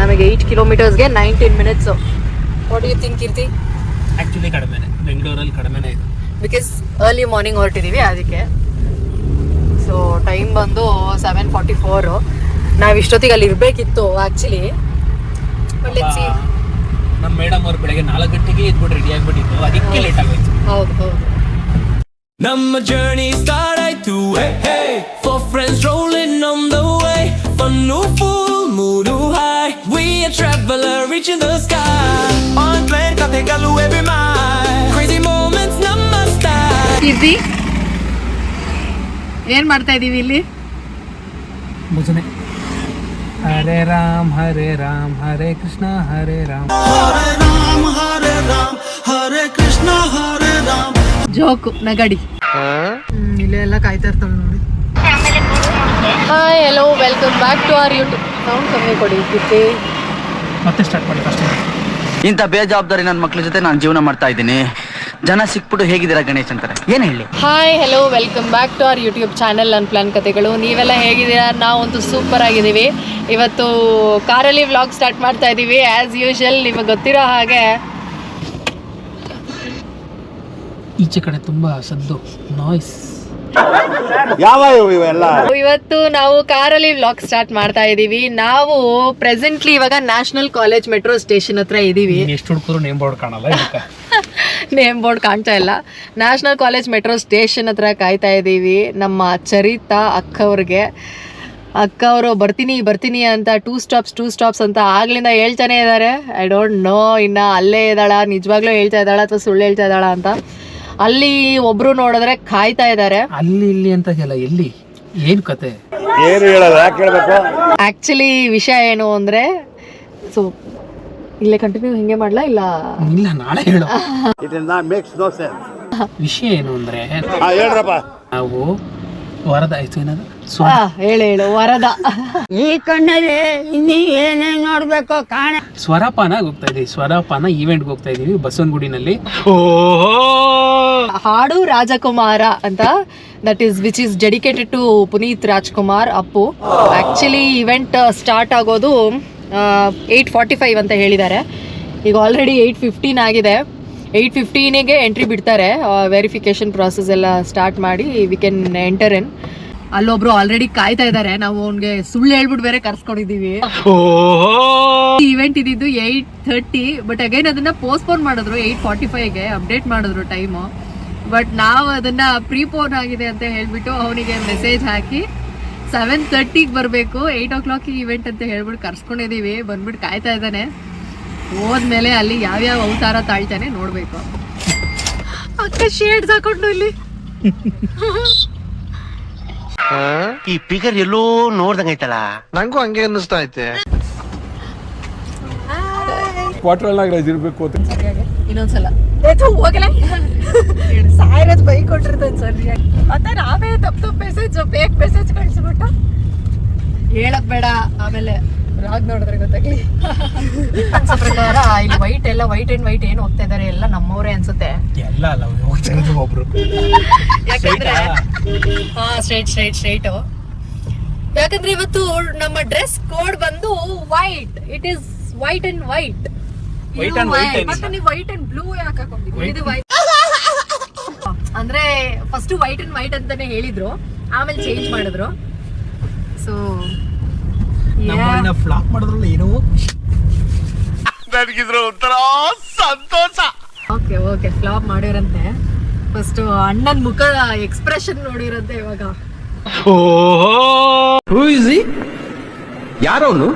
ನಮಗೆ 8 ಕಿಲೋಮೀಟರ್ಸ್ಗೆ 19 minutes. What you think Keerthi? Actually ಕಡಿಮೆನೆ, ಬೆಂಗಳೂರಲ್ಲಿ ಕಡಿಮೆನೇ ಇದು. ಬಿಕಾಸ್ ಅರ್ಲಿ ಮಾರ್ನಿಂಗ್ ಹೊರಟಿದ್ದೀವಿ ಅದಕ್ಕೆ. ಸೊ ಟೈಮ್ ಬಂದು 7:44. ನಾವು ಇಷ್ಟೊತ್ತಿಗೆ ಅಲ್ಲಿ ಇರಬೇಕಿತ್ತು ಆ್ಯಕ್ಚುಲಿ. ನಮ್ಮ ಮೇಡಮ್ ಅವ್ರು ಬೆಳಗ್ಗೆ 4 ಗಂಟೆಗೆ ಇದ್ಬಿಟ್ಟು ರೆಡಿ ಆಗಿಬಿಟ್ಟಿದ್ದು, ಅದಕ್ಕೆ ಲೇಟ್ ಆಗೋಯ್ತು. ಹೌದು ಹೌದು. ನಮ್ಮ ಜರ್ನಿ ಸ್ಟಾರ್ಟ್ ಆಯ್ತು, for friends rolling on the way, fun full mood high, we a traveler reaching the sky, on plane ಕಥೆಗಳು every mile, crazy moments ನಮ್ಮ style. ಕೀರ್ತಿ ಏನ್ ಮಾಡ್ತಾ ಇದೀವಿ ಇಲ್ಲಿ? ಭಜನೆ. ಹರೇ ರಾಮ್ ಹರೇ ಕೃಷ್ಣ ಹರೇ ರಾಮ್ ಹರೇ ಕೃಷ್ಣ ಹರೇ ರಾಮ್. ಜೋಕು ನಗಡಿ. ಇಲ್ಲೇ ಎಲ್ಲ ಕಾಯ್ತಾ ಇರ್ತಾವೆ ನೋಡಿ. Hi hello welcome back to our YouTube. Sound ಕಮ್ಮಿ ಕೊಡಿ ಕೀರ್ತಿ. ಮತ್ತೆ ಸ್ಟಾರ್ಟ್ ಮಾಡಿ ಫಸ್ಟ್. ಇಂಥ ಬೇಜವಾಬ್ದಾರಿ ನನ್ನ ಮಕ್ಳ ಜೊತೆ ನಾನು ಜೀವನ ಮಾಡ್ತಾ ಇದ್ದೀನಿ. ಜನ ಸಿಕ್ಬಿಟ್ಟು ಹೇಗಿದ್ದೀರಾ ಗಣೇಶ್ ಅಂತಾರೆ, ಏನು ಹೇಳಿ. Hi hello welcome back to our YouTube channel unplanned ಕಥೆಗಳು. ನೀವೆಲ್ಲ ಹೇಗಿದ್ದೀರಾ? ನಾವಂತೂ ಸೂಪರ್ ಆಗಿದ್ದೀವಿ. ಇವತ್ತು ಕಾರಲ್ಲಿ ವ್ಲಾಗ್ ಸ್ಟಾರ್ಟ್ ಮಾಡ್ತಾ ಇದ್ದೀವಿ. ಆ್ಯಸ್ ಯೂಶುವಲ್ ನಿಮಗೆ ಗೊತ್ತಿರೋ ಹಾಗೆ ಈಚೆ ಕಡೆ ತುಂಬಾ ಸದ್ದು, ನಾಯ್ಸ್. ಇವತ್ತು ನಾವು ಕಾರಲ್ಲಿ ವ್ಲಾಗ್ ಸ್ಟಾರ್ಟ್ ಮಾಡ್ತಾ ಇದ್ದೀವಿ. ನಾವು ಪ್ರೆಸೆಂಟ್ಲಿ ಇವಾಗ ನ್ಯಾಷನಲ್ ಕಾಲೇಜ್ ಮೆಟ್ರೋ ಸ್ಟೇಷನ್ ಹತ್ರ ಇದ್ದೀವಿ. ಎಷ್ಟು ಹುಡುಕರು ನೇಮ್ ಬೋರ್ಡ್ ಕಾಣಲ್ಲ. ನೇಮ್ ಬೋರ್ಡ್ ಕಾಣ್ತಾ ಇಲ್ಲ. ನ್ಯಾಷನಲ್ ಕಾಲೇಜ್ ಮೆಟ್ರೋ ಸ್ಟೇಷನ್ ಹತ್ರ ಕಾಯ್ತಾ ಇದ್ದೀವಿ. ನಮ್ಮ ಚರಿತಾ ಅಕ್ಕವ್ರಿಗೆ. ಅಕ್ಕ ಅವರು ಬರ್ತೀನಿ ಅಂತ ಟೂ ಸ್ಟಾಪ್ಸ್ ಅಂತ ಆಗ್ಲಿಂದ ಹೇಳ್ತಾನೆ ಇದ್ದಾರೆ. ಐ ಡೋಂಟ್ ನೋ ಇನ್ನು ಅಲ್ಲೇ ಇದ್ದಾಳ, ನಿಜವಾಗ್ಲೂ ಹೇಳ್ತಾ ಇದ್ದಾಳ ಅಥವಾ ಸುಳ್ಳು ಹೇಳ್ತಾ ಇದ್ದಾಳ ಅಂತ. ಅಲ್ಲಿ ಒಬ್ರು ನೋಡಿದ್ರೆ ಕಾಯ್ತಾ ಇದ್ದಾರೆ. ಅಲ್ಲಿ ಇಲ್ಲಿ ಅಂತ ಎಲ್ಲ ಎಲ್ಲಿ ಏನು ಕತೆ ಏನು ಹೇಳಲ್ಲ, ಯಾಕೆ ಹೇಳ್ಬೇಕು? ಆಕ್ಚುಲಿ ವಿಷಯ ಏನು ಅಂದ್ರೆ, ಸೊ ಇಲ್ಲೇ ಕಂಟಿನ್ಯೂ ಹಿಂಗೆ ಮಾಡ್ಲಾ ಇಲ್ಲ ನಾಳೆ ಹೇಳು. It is not makes no sense. ವಿಷಯ ಏನು ಅಂದ್ರೆ, ಹೇಳ್ರಪ್ಪ. ನಾವು ವರದ ಆಯ್ತು ಏನದು ಹೇಳು ವರದ. ಈ ಕಣ್ಣಲ್ಲಿ ಇನ್ನೀ ಏನೇನ್ ನೋಡ್ಬೇಕು ಕಾಣ. ಸ್ವರಪಾನಾಗ ಹೋಗ್ತಾ ಇದೀವಿ. ಸ್ವರಪಾನ ಈವೆಂಟ್ಗೆ ಹೋಗ್ತಾ ಇದೀವಿ ಬಸವನಗುಡಿನಲ್ಲಿ. ಹಾಡು ರಾಜಕುಮಾರ ಅಂತ, that is which is dedicated to Puneeth Rajkumar Appu. Actually event start ಆಗೋದು 8:45 ಅಂತ ಹೇಳಿದ್ದಾರೆ. ಈಗ ಆಲ್ರೆಡಿ 8:15 ಆಗಿದೆ. 8:15ಗೆ ಎಂಟ್ರಿ ಬಿಡ್ತಾರೆ. ವೆರಿಫಿಕೇಶನ್ ಪ್ರಾಸೆಸ್ ಎಲ್ಲ ಸ್ಟಾರ್ಟ್ ಮಾಡಿ ವಿ ಕ್ಯಾನ್ ಎಂಟರ್ ಇನ್. ಅಲ್ಲೊಬ್ರು ಆಲ್ರೆಡಿ ಕಾಯ್ತಾ ಇದ್ದಾರೆ. ನಾವು ಅವ್ನಿಗೆ ಸುಳ್ಳು ಹೇಳ್ಬಿಟ್ಟು ಬೇರೆ ಕರ್ಸ್ಕೊಂಡಿದೀವಿ. ಇವೆಂಟ್ ಇದ್ದಿದ್ದು 8:30, ಬಟ್ ಅಗೈನ್ ಅದನ್ನ ಪೋಸ್ಟ್ಪೋನ್ ಮಾಡಿದ್ರು. 8:45ಗೆ ಅಪ್ಡೇಟ್ ಮಾಡಿದ್ರು ಟೈಮು. ಬಟ್ ನಾವು ಅದನ್ನ ಪ್ರೀಪೋನ್ ಆಗಿದೆ ಅಂತ ಹೇಳ್ಬಿಟ್ಟು ಅವನಿಗೆ ಮೆಸೇಜ್ ಹಾಕಿ 7:30ಗೆ ಬರಬೇಕು, 8 o'clock ಇವೆಂಟ್ ಅಂತ ಹೇಳ್ಬಿಟ್ಟು ಕರ್ಸ್ಕೊಂಡಿದೀವಿ. ಬಂದ್ಬಿಟ್ಟು ಕಾಯ್ತಾ ಇದ್ದಾನೆ. ಹೋದ್ಮೇಲೆ ಅಲ್ಲಿ ಯಾವ್ಯಾವ ಅವತಾರ ತಾಳ್ತಾನೆ ನೋಡ್ಬೇಕು. ಅಕ್ಕ ಶೇಡ್ಸ್ ಹಾಕೊಂಡು ಇಲ್ಲಿ ಈ ಪಿಗರ್ ಎಲ್ಲೋ ನೋಡ್ದಂಗೈತಲ್ಲ. ನಂಗೂ ಹಂಗೆ ಅನ್ನಿಸ್ತಾ ಐತೆ. ಇನ್ನೊಂದ್ಸಲ ಸಾಯಿರದ್ ಬೈ ಕೊಟ್ಟಿರ್ತೇನೆ ಸರಿಯಾಗಿ. ಮತ್ತೆ ನಾವೇ ತಪ್ಪು ಮೆಸೇಜ್ ಫೇಕ್ ಮೆಸೇಜ್ ಕಳ್ಸಿಬಿಟ್ಟು ಹೇಳಕ್ ಬೇಡ, ಆಮೇಲೆ ರಾಗ್ ನೋಡಿದ್ರೆ ಗೊತ್ತಾಗ್ಲಿ. ಅನ್ಸೋ ಪ್ರಕಾರ ಇಲ್ಲಿ ವೈಟ್ ಏನು ಹೋಗ್ತಾ ಇದಾರೆ ಎಲ್ಲ ನಮ್ಮವ್ರೆ ಅನ್ಸುತ್ತೆ. ಎಲ್ಲ ಅಲ್ಲ ಹೋಗ್ತಾ ಇರೋದು ಒಬ್ರು. ಯಾಕಂದ್ರೆ ಸ್ಟ್ರೈಟ್ ಯಾಕಂದ್ರೆ ಇವತ್ತು ನಮ್ಮ ಡ್ರೆಸ್ ಕೋಡ್ ಬಂದು white. It is white and white. ಮತ್ತೆ ನೀವು ವೈಟ್ ಅಂಡ್ ಬ್ಲೂ ಯಾಕೆ ಹಾಕೊಂಡಿದ್ದೀವಿ? ಇದು ವೈಟ್ ಅಂದ್ರೆ ಫಸ್ಟ್ ವೈಟ್ ಅಂಡ್ ವೈಟ್ ಅಂತಾನೆ ಹೇಳಿದ್ರು, ಆಮೇಲೆ ಚೇಂಜ್ ಮಾಡಿದ್ರು. ಸೊ ಫ್ಲಾಪ್ ಮಾಡಿದ್ರಲ್ಲ ಏನೋ. ನನಗಿದ್ರ ಒಂಥರ ಸಂತೋಷ. ಓಕೆ ಫ್ಲಾಪ್ ಮಾಡಿರಂತೆ. ಫಸ್ಟ್ ಅಣ್ಣನ್ ಮುಖ ಎಕ್ಸ್ಪ್ರೆಷನ್ ನೋಡಿರಂತೆ. ಇವಾಗ ಯಾರವನು?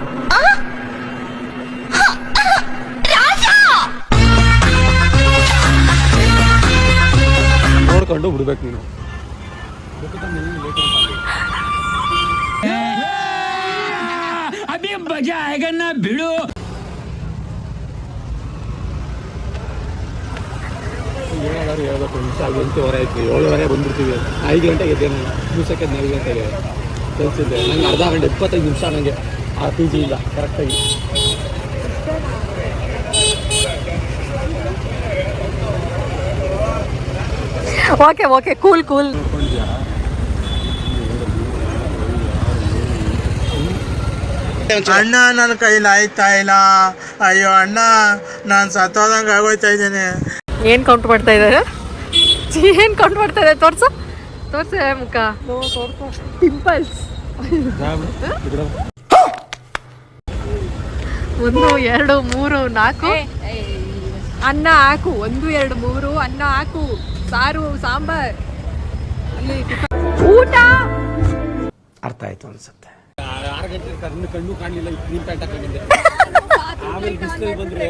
ನೋಡ್ಕೊಂಡು ಬಿಡ್ಬೇಕು ನೀನು. ಅಭಿ ಮಜಾ ಆಗ ಬಿಡು. ಏನಾದ್ರು ಹೇಳ್ಬೇಕು. 8:30 ಆಯ್ತು, 7:30 ಬಂದ್ಬಿಡ್ತೀವಿ. 5 ಗಂಟೆಗೆ ಎದ್ದೇನೆ, ದಿವಸಕ್ಕೆ 4 ಗಂಟೆಗೆ ಕೆಲಸಿದ್ದೆ. ನಂಗೆ ಅರ್ಧ ಗಂಟೆ 25 ನಿಮಿಷ ನನಗೆ ಆ ಪಿ ಜಿ ಇಲ್ಲ ಕರೆಕ್ಟಾಗಿ. Okay cool. ಅಣ್ಣ ನನ್ನ ಕೈಲಿ ಆಯ್ತಾ ಇಲ್ಲ, ಅಯ್ಯೋ ಅಣ್ಣ ನಾನು ಸತ್ತೋದಂಗೆ ಆಗೋಯ್ತಾ ಇದ್ದೇನೆ. ಏನು ಕೌಂಟ್ ಮಾಡ್ತಾ ಇದ್ದಾರೆ? ಏನು ಕೌಂಟ್ ಮಾಡ್ತಾ ಇದ್ದಾರೆ? ತೋರ್ಸೆ ಮುಖ. ಪಿಂಪಲ್ಸ್. 1 2 3 4 ಅನ್ನ ಹಾಕು. 1 2 3 ಅನ್ನ ಹಾಕು. ಸಾರು ಸಾಂಬಾರ್. ಊಟ ಅರ್ಥ ಆಯ್ತು ಅನ್ಸುತ್ತೆ. 6 ಗಂಟೆ ಕಣ್ಣು ಕಾಣಲಿಲ್ಲ, ಕ್ರೀಮ್ ಪ್ಯಾಂಟ್ ಹಾಕೊಂಡಿದ್ದೆ. ಆಮೇಲೆ ಬಿಸಿಲಲ್ಲಿ ಬಂದ್ರೆ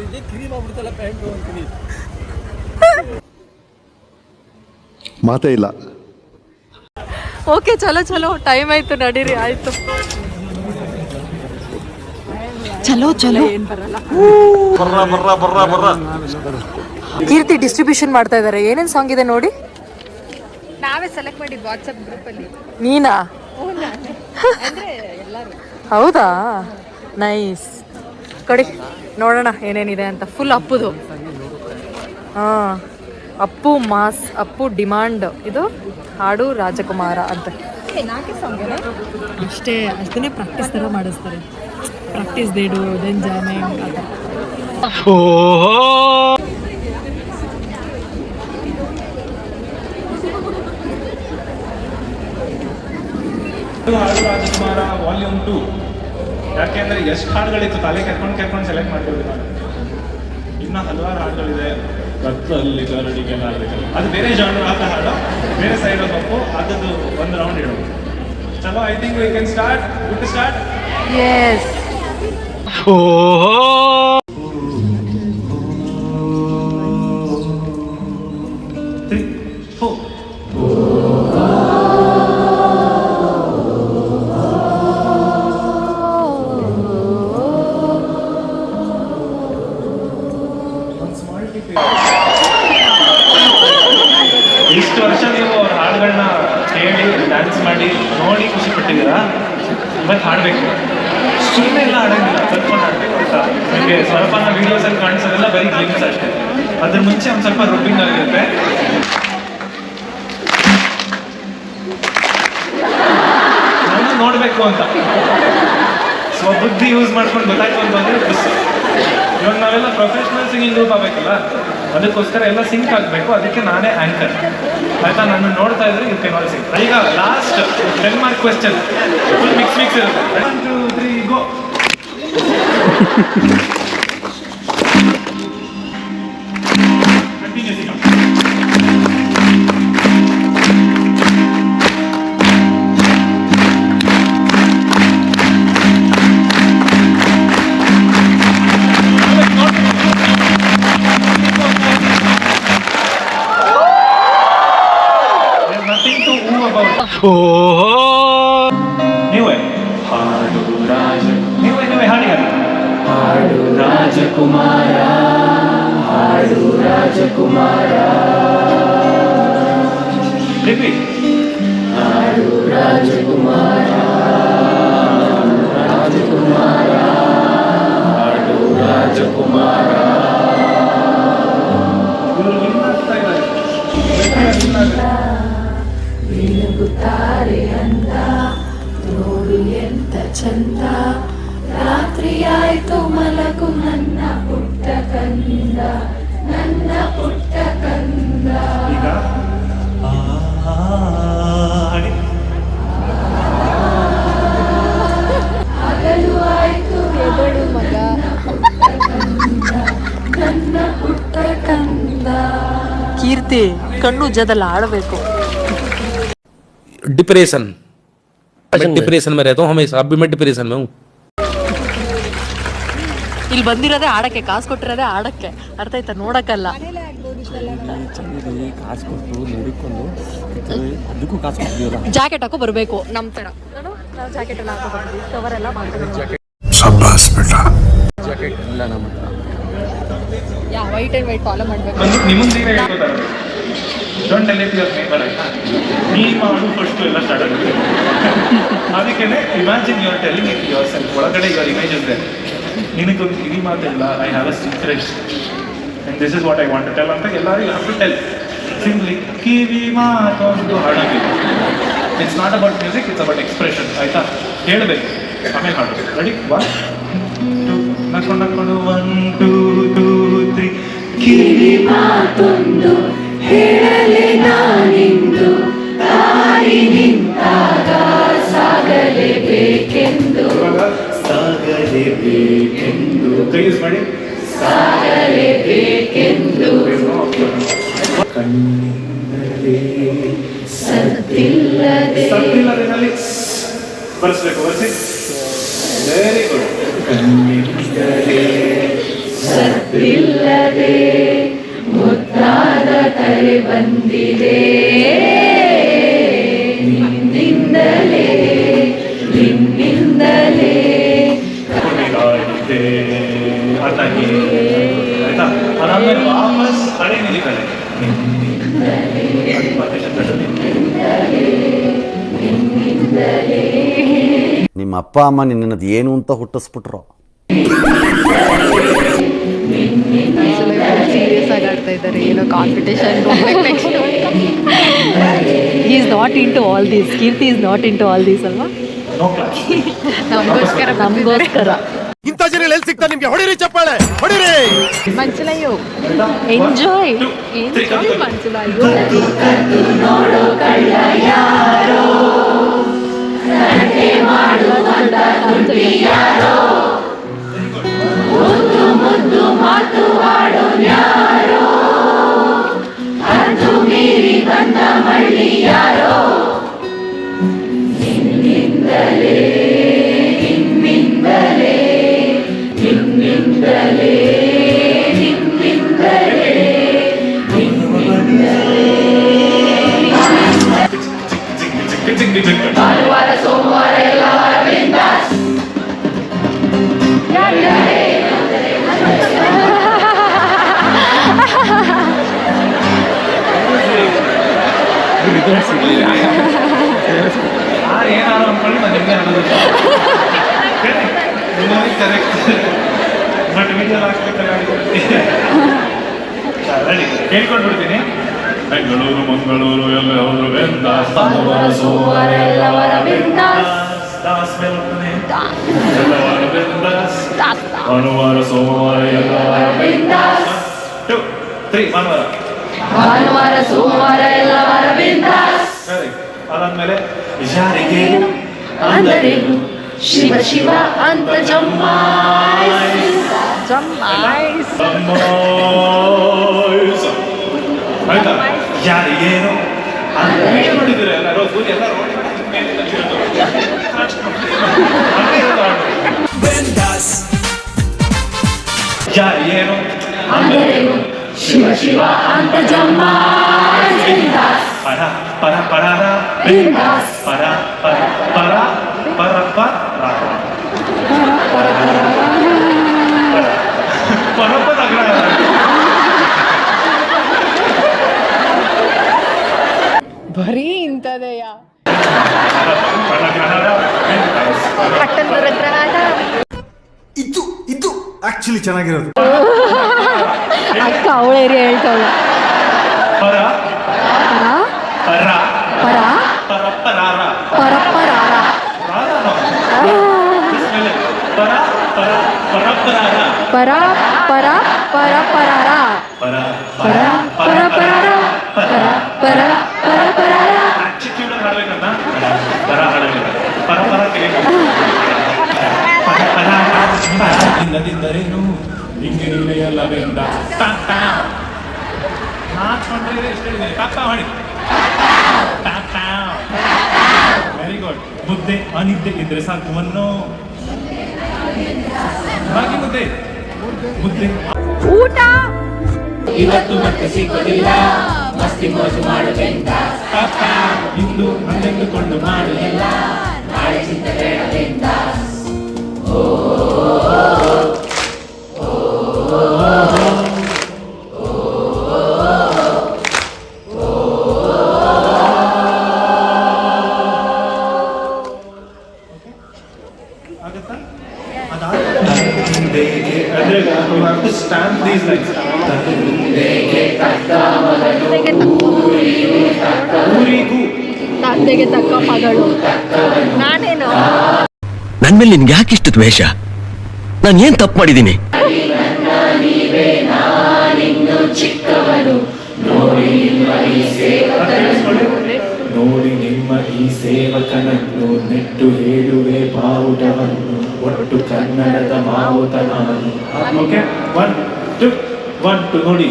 ಇದೇ ಕ್ರೀಮ್ ಆಗ್ಬಿಡ್ತಲ್ಲ ಪ್ಯಾಂಟು ಅಂತೀನಿ. ಮಾತೇ ಇಲ್ಲ. ಓಕೆ, ಚಲೋ ಟೈಮ್ ಆಯ್ತು, ನಡೀರಿ. ಆಯ್ತು, ಚಲೋ. ಕೀರ್ತಿ ಡಿಸ್ಟ್ರಿಬ್ಯೂಷನ್ ಮಾಡ್ತಾ ಇದಾರೆ. ಏನೇನ್ ಸಾಂಗ್ ಇದೆ ನೋಡಿ. ನಾವೇ ಸೆಲೆಕ್ಟ್ ಮಾಡಿದ್ ವಾಟ್ಸ್ಆಪ್ ಗ್ರೂಪ್ ಅಲ್ಲಿ. ನೀನಾ? ಅಂದ್ರೆ ಎಲ್ಲರೂ. ಹೌದಾ, ನೈಸ್. ಕೊಡಿ ನೋಡೋಣ ಏನೇನಿದೆ ಅಂತ. ಫುಲ್ ಅಪ್ಪುದು. Appu mass, Appu demand. ಇದು ಹಾಡು ರಾಜಕುಮಾರ ಅಂತ ಅಷ್ಟೇ. ಅದನ್ನೇ ಪ್ರಾಕ್ಟೀಸ್ ಥರ ಮಾಡಿಸ್ತಾರೆ. ಪ್ರಾಕ್ಟೀಸ್ ದೇಡು ದೆನ್ ಜಾಮಿಂಗ್ ಆ ಥರ. ಹಾಡು ರಾಜಕುಮಾರ ವಾಲ್ಯೂಮ್ 2. ಯಾಕೆಂದರೆ ಎಷ್ಟು ಹಾಡುಗಳಿತ್ತು, ತಲೆ ಕೆರ್ಕೊಂಡು ಸೆಲೆಕ್ಟ್ ಮಾಡ್ಕೊಳ್ತೀವಿ ನಾನು. ಇನ್ನೂ ಹಲವಾರು ಹಾಡುಗಳಿದೆ. ರಕ್ತದಲ್ಲಿ ಕರಡಿಗೆ ನಾಗರಿಕರು, ಅದು ಬೇರೆ ಜಾನರ್ ಆದ ಹಾಡು, ಬೇರೆ ಸೈಡ್ ಹೋಗಬೇಕು. ಅದದ್ದು ಒಂದು ರೌಂಡ್ ಇಡೋದು. ಚಲೋ, I think we can start. Good start. Yes. ಇಷ್ಟು ವರ್ಷ ನೀವು ಅವ್ರ ಹಾಡುಗಳನ್ನ ಕೇಳಿ ಡ್ಯಾನ್ಸ್ ಮಾಡಿ ನೋಡಿ ಖುಷಿ ಪಟ್ಟಿದ್ದೀರಾ. ಇವತ್ತು ಹಾಡಬೇಕು, ಸುಮ್ಮನೆ ಎಲ್ಲ ಹಾಡೋಂಗಿಲ್ಲ, ಕಲ್ತ್ಕೊಂಡು ಹಾಡಬೇಕು ಅಂತ. ನಿಮಗೆ ಸ್ವಲ್ಪ ವೀಡಿಯೋಸಲ್ಲಿ ಕಾಣಿಸೋದೆಲ್ಲ ಬರೀ ಗ್ಲಿಮ್ಸ್ ಅಷ್ಟೇ. ಅದ್ರ ಮುಂಚೆ ಒಂದು ಸ್ವಲ್ಪ ರುಬ್ಬಿಂಗ್ ಆಗಿರುತ್ತೆ. ನಾನು ನೋಡಬೇಕು ಅಂತ ಸ್ವಬುದ್ಧಿ ಯೂಸ್ ಮಾಡ್ಕೊಂಡು ಗೊತ್ತಾಯ್ತು ಅಂತಂದರೆ ಖುಷಿ. ಇವಾಗ ನಾವೆಲ್ಲ ಪ್ರೊಫೆಷ್ನಲ್ ಸಿಂಗಿಂಗ್ ಗ್ರೂಪ್ ಆಗಬೇಕಲ್ಲ, ಅದಕ್ಕೋಸ್ಕರ ಎಲ್ಲ ಸಿಂಕ್ ಆಗಬೇಕು. ಅದಕ್ಕೆ ನಾನೇ ಆ್ಯಂಕರ್ ಆಯ್ತಾ. ನಾನು ನೋಡ್ತಾ ಇದ್ರೆ ಯು ಕೆನ್ ಆಲ್ ಸಿಂಕ್. ಈಗ last 10 mark question, full mix ಇರುತ್ತೆ. 1 2 3 ಗೋ. ಕಂಟಿನ್ಯೂಸ್. ನೀವೇ ಹಾಡು ರಾಜ, ನೀವೇ ಹಾಡಿಗಾರ. ಹಾಡು ರಾಜಕುಮಾರ, ಹಾಡು ರಾಜಕುಮಾರ. ರಿಪೀಟ್. ಹಾಡು ರಾಜಕುಮಾರ, ರಾಜಕುಮಾರ, ಹಾಡು ರಾಜಕುಮಾರ. ಇವರು ಏನಾಗ್ತಾ ಇದ್ದಾರೆ? ಬೆಳಗುತ್ತಾರೆ ಅಂತ ನೋಡು ಎಂತ ಚಂದ. ರಾತ್ರಿ ಆಯ್ತು ಮಲಗು ನನ್ನ ಪುಟ್ಟ ಕಂದ, ನನ್ನ ಪುಟ್ಟ ಕಂದ. ಈಗ ಹಗಲು ಆಯ್ತು ಎದಳು ಮಗ, ನನ್ನ ಪುಟ್ಟ ಕಂದ. ಕೀರ್ತಿ ಕಣ್ಣು ಉಜ್ಜದಲ್ಲ, ಆಡಬೇಕು. डिप्रेशन में रहता हूँ हमेशा. अभी मैं डिप्रेशन में हूँ. ಇಲ್ಲಿ ಬಂದಿರೋದೇ ಆಡಕ್ಕೆ, ಕಾಸು ಕೊಟ್ಟಿರೋದೇ ಆಡಕ್ಕೆ. ಅರ್ಥ ಆಯ್ತಾ? ನೋಡಕ್ಕಲ್ಲ. ಕಾಸು ಕೊಟ್ಟು ನೋಡಿಕೊಂಡು ಅದಕ್ಕೂ ಕಾಸು ಕೊಟ್ಟಿದ್ದೀರ. ಜಾಕೆಟ್ ಹಾಕೋ ಬರಬೇಕು ನಮ್ಮ ಥರ. ನಾವು ಜಾಕೆಟ್ ಎಲ್ಲ ಹಾಕೋ ಬರ್ತೀವಿ, ಕವರ್ ಎಲ್ಲ ಮಾಡ್ಕೊಂಡು. ಶಬ್ಬಾಸ್ ಬೇಟ. ಜಾಕೆಟ್ ಇಲ್ಲ ನಮ್ಮ ಹತ್ರ. ವೈಟ್ ಆ್ಯಂಡ್ ವೈಟ್ ಫಾಲೋ ಮಾಡಬೇಕು. ನಿಮಗೆ ಹೇಳ್ಕೊತಾರೆ. Don't tell it your neighbour ಆಯ್ತಾ. ನೀನು ಮಾಡು ಫಸ್ಟು ಎಲ್ಲ ಸ್ಟಾರ್ಟ್ ಆಗುತ್ತೆ. ಅದಕ್ಕೆ imagine your telling it yourself. ಒಳಗಡೆ ಯುವರ್ ಇಮೇಜ್ ಇದೆ. ನಿನಗೊಂದು ಕಿವಿ ಮಾತಿಲ್ಲ, I have a secret and this is what I want to tell ಅಂತ ಎಲ್ಲರಿಗೂ ಹ್ಯಾವ್ ಟು ಟೆಲ್. ಸಿಂಪ್ಲಿ ಕಿವಿ ಮಾತೊಂದು ಹಾಡೋದಿಲ್ಲ. It's not about music, it's about expression ಆಯಿತಾ. ಹೇಳಬೇಕು ಆಮೇಲೆ ಮಾಡಬೇಕು. ರೆಡಿ? 1 2 ನಕ್ಕೊಂಡು 1 2 2 3 ಕಿವಿ ಮಾತೊಂದು ಹೇಳಲಿ ನಾನಿಂದು ದಾರಿ ನಿಂತಾಗ ಸಾಗಲೇಬೇಕೆಂದು ಸಾಗಲೇಬೇಕೆಂದು ಕೈ ಯೂಸ್ ಮಾಡಿ. ಸಾಗಲೇಬೇಕೆಂದು ಕಣ್ಣಿಂದಲೇ ಸದ್ದಿಲ್ಲದೆ ಸತ್ತಿಲ್ಲದೇನಲ್ಲಿ ಬರ್ಸ್ಬೇಕು. ಬರ್ಸಿ. Very good. ಕಣ್ಣಿಂದಲೇ ಸದ್ದಿಲ್ಲದೆ ಮುದ್ದಾದ ಕರೆ ಬಂದಿದೆ ನಿನ್ನಿಂದಲೇ ನಿನ್ನಿಂದಲೇ ಕೊನೆಗಾಗಿದೆ ಅದಾಗಿ ಆಯ್ತಾ. ಅದಾದ್ಮೇಲೆ ವಾಪಸ್ ಹಳೆ ನಿಲಿಕಲೆ ನಿಮ್ಮ ಅಪ್ಪ ಅಮ್ಮ ನಿನ್ನದು ಏನು ಅಂತ ಹುಟ್ಟಿಸ್ಬಿಟ್ರು. ಸೀರಿಯಸ್ ಆಗಿ ಆಡ್ತಾ ಇದ್ದಾರೆ, ಏನೋ competition next. Is not into all these. Keerthi is not into all these ಅಲ್ವಾ? ನಮಗೋಸ್ಕರ ಇಂಥ ಜನ ಎಲ್ಲಿ ಸಿಗ್ತಾ ನಿಮ್ಗೆ? ಹೊಡಿರಿ ಚಪ್ಪಾಳೆ, ಹೊಡಿರಿ. ಮಂಚಲಯ್ಯೋ ಎಂಜಾಯ್ ಎಂಜಾಯ್ ಮಂಚಲಯ್ಯೋ. ನೋಡು ಕಳ್ಳ ಯಾರೋ ನಡೆ ಮಾಡುವಂತ ದುಡ್ಡಿ ಯಾರೋ ಮುದ್ದು ಮುದ್ದು ಮಾತು ಆಡೋ ಯಾರೋ ಅದು ಮೀರಿ ಬಂದ ಮಳ್ಳಿ ಯಾರೋ ನಿನ್ನಿಂದಲೇ ನಿಮ್ಮಿಂದಲೇ ನಿಮ್ಮಿಂದಲೇ ನಿಮ್ಮಿಂದಲೇ ಭಾನುವಾರ ಸೋಮವಾರ ಎಲ್ಲ ಬಿಂದಾಸ್. ಏನಾದ್ರು ಅನ್ಕೊಳ್ಳಿ, ನಾನು ನಿಮಗೆ ಅನ್ನೋದು ಕರೆಕ್ಟ್. ಬಟ್ ವಿಡಿಯೋ ಹಾಕ್ಬೇಕಲ್ಲ. ರೆಡಿ? ಕೇಳ್ಕೊಂಡ್ಬಿಡ್ತೀನಿ. ಬೆಂಗಳೂರು ಮಂಗಳೂರು ಎಲ್ಲ ಅವರು ಬಿಂದಾಸ್. ಭಾನುವಾರ ಸೋಮವಾರ ಎಲ್ಲವರ ಬಿಂದಾಸ್. ದಾಸ್ ಮೇಲೆ ಹೋಗ್ತಾನೆ. ಎಲ್ಲವರ ಬಿಂದಾಸ್. ಭಾನುವಾರ ಸೋಮವಾರ ಎಲ್ಲವರ ಬಿಂದಾಸ್. 2 3 ಭಾನುವಾರ ಭಾನುವಾರ ಸೋಮವಾರ ಎಲ್ಲವರ ಬಿಂದಾಸ್. ಸರಿ. ಅದಾದ್ಮೇಲೆ ಯಾರಿಗೆ ಅಂದರೇನು ಶಿವ ಶಿವ ಅಂತ ಜಮ್ಮಾಯ್ಸ್ ಜಮ್ಮಾಯ್ಸ್. ಆಯ್ತಾ? ಯಾರಿಗೇನು ನೋಡಿದ್ದೀರ ಎಲ್ಲರೂ? ಫುಲ್ ಎಲ್ಲ ಯಾರಿಗೇನು ಅಂದರೇನು ಶಿವ ಶಿವ ಅಂತ ಜಮ್ಮಾಯ್ಸ್ ಬಿಂದಾಸ್ ಪರ ಪರ ಪರಾರ ಬಿಂದಾಸ್ ಪರ ಪರ ಪರ ಪರ ಪರ ಪರಪದ ಬರೀ ಇಂಥದೆಯ ಪಟ್ಟಣದ ಗ್ರಹಣ. ಇದು ಇದು ಆಕ್ಚುಲಿ ಚೆನ್ನಾಗಿರೋದು. ಅಕ್ಕ ಅವಳ ಏರಿಯಾ ಹೇಳ್ತಾವಳ. ಪರ ಪರ ಪರ ಪರ ಪರ ಪರಾರ ಪರಪ್ಪರಾರ ಪರ ಪರ ಪರಪರಾರ ಪರ ಪರ ಪರಪರಾರ ಪರ ಪರ ಪರಪರಾರ ಪರ ಪರ ಪರಪರಾರ. ಆಟಿಟ್ಯೂಡ್ ಹಾಡ್ಬೇಕಂತ ಪರ ಹಾಡಬೇಕು. ಪರ ಪರ ಇಲ್ಲದಿದ್ದರೇನು ಹಿಂಗೆ ನೀನೆ ಎಲ್ಲ ಬೆಂದ ನಾಚ್ಕೊಂಡ್ರೆ ಎಷ್ಟು ಹೇಳಿದೆ? ತಾತ ಮಾಡಿ. Very good. ಮುದ್ದೆ ಅನಿದ್ದೆ ಇದ್ರೆ ಸಾಕು ಅನ್ನೋ ರಾಗಿ ಮುದ್ದೆ ಮುದ್ದೆ ಊಟ ಇವತ್ತು ಮತ್ತೆ ಸಿಗೋದಿಲ್ಲ ಮಸ್ತಿ ಮೋಜು ಮಾಡಬೇಕ ಇಂದು ಅಂದೆಂದುಕೊಂಡು ಮಾಡಲಿಲ್ಲ ನಾಳೆ ಚಿಂತೆ ಬೇಡಬೇಕ. ಆಗುತ್ತಾ? ಅಂದ್ರೆ you have to stamp these lines. ಊರಿಗೂ ತಂದೆಗೆ ತಕ್ಕ ಮಗಳು. ನಾನೇನು ನನ್ ಮೇಲೆ ನಿನ್ಗೆ ಯಾಕೆ ಇಷ್ಟು ದ್ವೇಷ? ನಾನು ಏನ್ ತಪ್ಪು ಮಾಡಿದ್ದೀನಿ? ನೋಡಿ ನಿಮ್ಮ ಈ ಸೇವಕನನ್ನು ನೆಟ್ಟು ಹೇಳುವೆ ಬಾವುಟವನ್ನು, ಒಟ್ಟು ಕನ್ನಡದ ಮಾವುತ ನಾನು. ಓಕೆ, 1 2 1 2 ನೋಡಿ.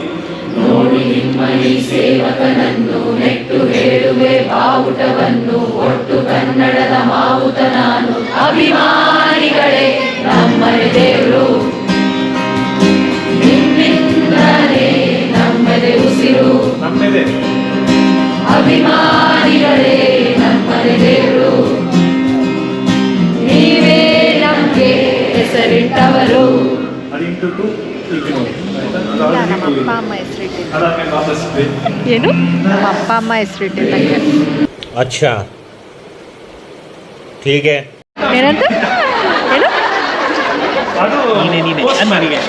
ನೋಡಿ ನಿಮ್ಮ ಈ ಸೇವಕನನ್ನು ನೆಟ್ಟು ಹೇಳುವೆ ಬಾವುಟವನ್ನು, ಒಟ್ಟು ಕನ್ನಡದ ಮಾವುತ ನಾನು. ಅಭಿಮಾನಿಗಳೇ ನಮ್ಮನೆ ದೇವರು, ನಿಮ್ಮಿಂದಲೇ ನಮ್ಮದೆ ಉಸಿರು. ನಮ್ಮೆದೆ ಅಭಿಮಾನಿಗಳೇ ನಮ್ಮನೆ ದೇವರು, ನೀವೇ ನಮಗೆ ಹೆಸರಿಟ್ಟವರು. ಅದಿಂಟು 2 ನೋಡಿ. ನಮ್ಮ ಅಪ್ಪ ಅಮ್ಮ ಹೆಸರಿಟ್ಟಿಲ್ಲ. ಅದಾದ್ಮೇಲೆ ವಾಪಸ್ ಏನು ನಮ್ಮ ಅಪ್ಪ ಅಮ್ಮ ಹೆಸರಿಟ್ಟಿಲ್ಲ. ಅಚ್ಚಾ ಹೀಗೆ ಏನಂತ ಏನು ಅದು ನೀನೆ ನನಗೆ